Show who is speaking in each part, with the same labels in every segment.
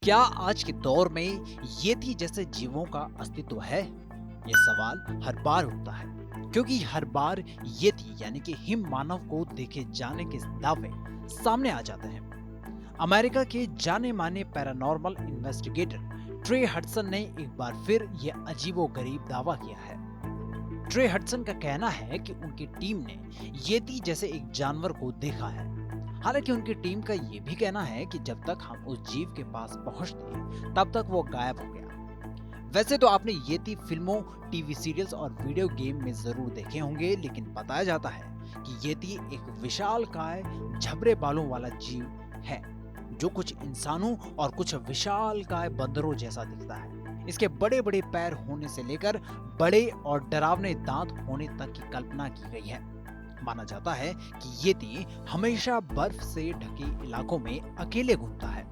Speaker 1: क्या आज के दौर में येती जैसे जीवों का अस्तित्व है? ये सवाल हर बार उठता है क्योंकि हर बार येती यानी कि हिम मानव को देखे जाने के दावे सामने आ जाते हैं। अमेरिका के जाने माने पैरानॉर्मल इन्वेस्टिगेटर ट्रे हडसन ने एक बार फिर यह अजीबोगरीब दावा किया है। ट्रे हडसन का कहना है कि उनकी टीम ने येती जैसे एक जानवर को देखा है। हालांकि उनकी टीम का यह भी कहना है कि जब तक हम उस जीव के पास पहुंचते तब तक वो गायब हो गया। वैसे तो आपने येती फिल्मों, टीवी सीरियल्स और वीडियो गेम में जरूर देखे होंगे, लेकिन बताया जाता है कि येती एक विशालकाय झबरे बालों वाला जीव है जो कुछ इंसानों और कुछ विशालकाय बंदरों जैसा दिखता है। इसके बड़े बड़े पैर होने से लेकर बड़े और डरावने दांत होने तक की कल्पना की गई है। माना जाता है कि येती हमेशा बर्फ से ढके इलाकों में अकेले घूमता है।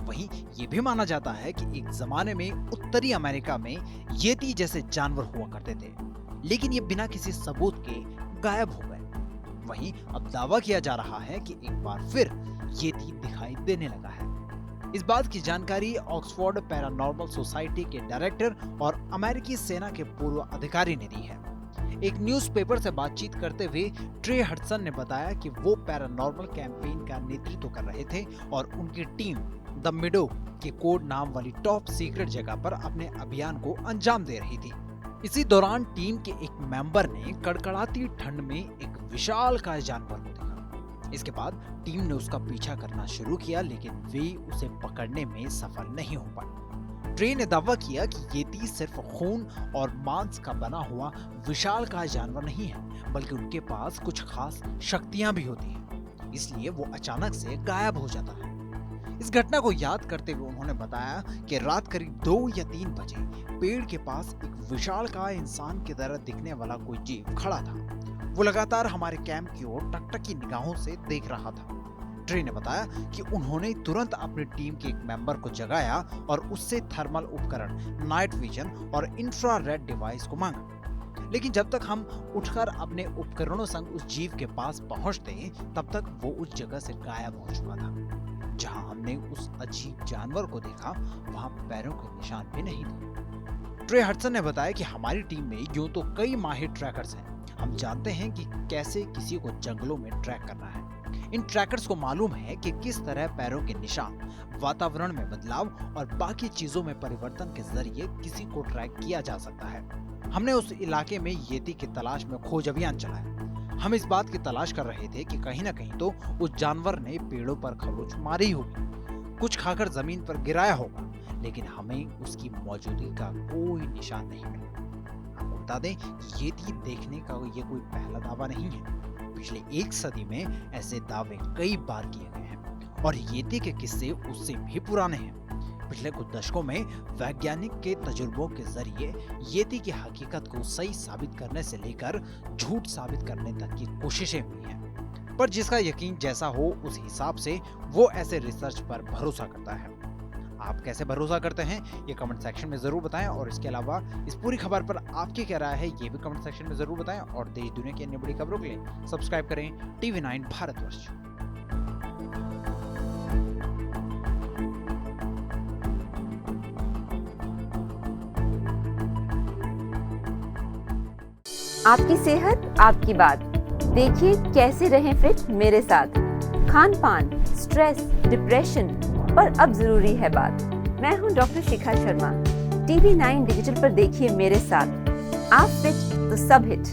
Speaker 1: वहीं ये भी माना जाता है कि एक जमाने में उत्तरी अमेरिका में येती जैसे जानवर हुआ करते थे, लेकिन ये बिना किसी सबूत के गायब हो गए। वहीं अब दावा किया जा रहा है कि एक बार फिर येती दिखाई देने लगा है। इस बात की जानकारी ऑक्सफोर्ड पैरानॉर्मल सोसाइटी के डायरेक्टर और अमेरिकी सेना के पूर्व अधिकारी ने दी है। एक न्यूज़पेपर से बातचीत करते हुए ट्रे हडसन ने बताया कि वो पैरानॉर्मल कैंपेन का नेतृत्व कर रहे थे और उनकी टीम द मिडो के कोड नाम वाली टॉप सीक्रेट जगह पर अपने अभियान को अंजाम दे रही थी। इसी दौरान टीम के एक मेंबर ने कड़कड़ाती ठंड में एक विशालकाय जानवर को देखा। इसके बाद टीम ने उसका पीछा करना शुरू किया, लेकिन वे उसे पकड़ने में सफल नहीं हो पाए। ट्रे ने दावा किया कि येती सिर्फ खून और मांस का बना हुआ विशालकाय जानवर नहीं है, बल्कि उनके पास कुछ खास शक्तियां भी होती हैं। इसलिए वो अचानक से गायब हो जाता है। इस घटना को याद करते हुए उन्होंने बताया कि रात करीब 2 या 3 बजे पेड़ के पास एक विशालकाय इंसान की तरह दिखने वाला कोई जीव खड़ा था। वो लगातार हमारे कैंप की ओर टकटकी निगाहों से देख रहा था। ट्रे ने बताया कि उन्होंने तुरंत अपनी टीम के एक मेंबर को जगाया और उससे थर्मल उपकरण, नाइट विजन और इंफ्रारेड डिवाइस को मांगा। लेकिन जब तक हम उठकर अपने उपकरणों संग उस जीव के पास पहुंचते तब तक वो उस जगह से गायब हो चुका था। जहां हमने उस अजीब जानवर को देखा वहां पैरों के निशान भी नहीं थे। ट्रे हडसन ने बताया कि हमारी टीम में यूं तो कई माहिर ट्रैकर्स हैं। हम जानते हैं कि कैसे किसी को जंगलों में ट्रैक करना है। इन ट्रैकर्स को मालूम है कि किस तरह पैरों के निशान, वातावरण में बदलाव और बाकी चीजों में परिवर्तन के जरिए किसी को ट्रैक किया जा सकता है। हमने उस इलाके में येती की तलाश में खोज अभियान चलाया। हम इस बात की तलाश कर रहे थे कि कहीं न कहीं तो उस जानवर ने पेड़ों पर खरोंच मारी होगी, कुछ खाकर जमीन पर गिराया होगा, लेकिन हमें उसकी मौजूदगी का कोई निशान नहीं मिला। आपको बता दें कि येती देखने का ये कोई पहला दावा नहीं है। पिछले 1 सदी में ऐसे दावे कई बार किए गए हैं और येती के किस्से उससे भी पुराने हैं। पिछले कुछ दशकों में वैज्ञानिक के तजुर्बों के जरिए येती की हकीकत को सही साबित करने से लेकर झूठ साबित करने तक की कोशिशें हुई हैं। पर जिसका यकीन जैसा हो उस हिसाब से वो ऐसे रिसर्च पर भरोसा करता है। आप कैसे भरोसा करते हैं ये कमेंट सेक्शन में जरूर बताएं, और इसके अलावा इस पूरी खबर पर आपकी क्या राय है ये भी कमेंट सेक्शन में जरूर बताएं। और देश दुनिया की अन्य बड़ी खबरों के लिए सब्सक्राइब करें टीवी 9 भारतवर्ष।
Speaker 2: आपकी सेहत आपकी बात। देखिए कैसे रहें फिट मेरे साथ। खान पान, स्ट्रेस, डिप्रेशन पर अब जरूरी है बात। मैं हूं doctor Shikha Sharma. TV 9 digital पर देखिए मेरे साथ। आप फिट तो सब हिट।